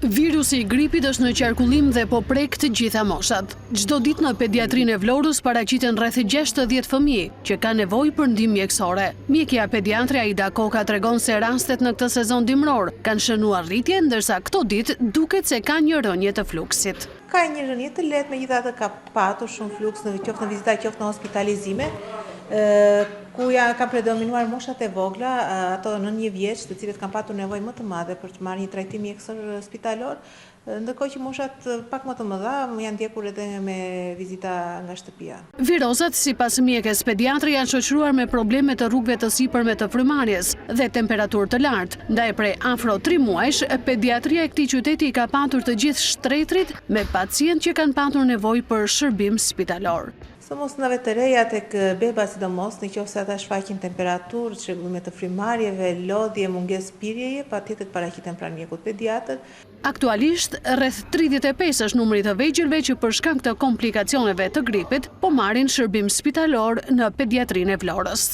Virusi i gripit është në qarkullim dhe po prek të gjitha moshat. Çdo ditë në pediatrinë e Vlorës paraqiten rreth 60 fëmijë që kanë nevojë për ndihmë mjekësore. Mjekja pediatre Aida Koka tregon se rastet në këtë sezon dimror kanë shënuar rritje, ndërsa këto ditë duket se ka një rënje të fluksit. Ka një rënje të lehtë, megjithatë ka patur shumë fluks qoftë në vizita, qoftë në hospitalizime, ku kanë predominuar moshat e vogla, ato në 1 vjeç, të cilët kanë patur nevojë më të madhe për të marrë një trajtim mjekësor spitalor, ndërkohë që moshat pak më të mëdha janë ndjekur edhe me vizita nga shtëpia. Virozat, sipas mjekes pediatre, janë shoqëruar me probleme të rrugëve të sipërme të frymarrjes dhe temperaturë të lartë. Ndaj prej afro 3 muajsh, pediatria e këtij qyteti ka patur të gjithë shtretrit me pacientë që kanë patur nevojë për shërbim spitalor. Së mosnave të reja tek beba sidomos, nëse ata shfaqin temperaturë, çrregullime të frymarrjeve, lodhje, mungesë pirjeje, patjetër paraqiten pranë mjekut pediatër. Aktualisht, rreth 35 është numri të vegjëlve që për shkak të komplikacioneve të gripit po marrin shërbim spitalor në pediatrinë e Vlorës.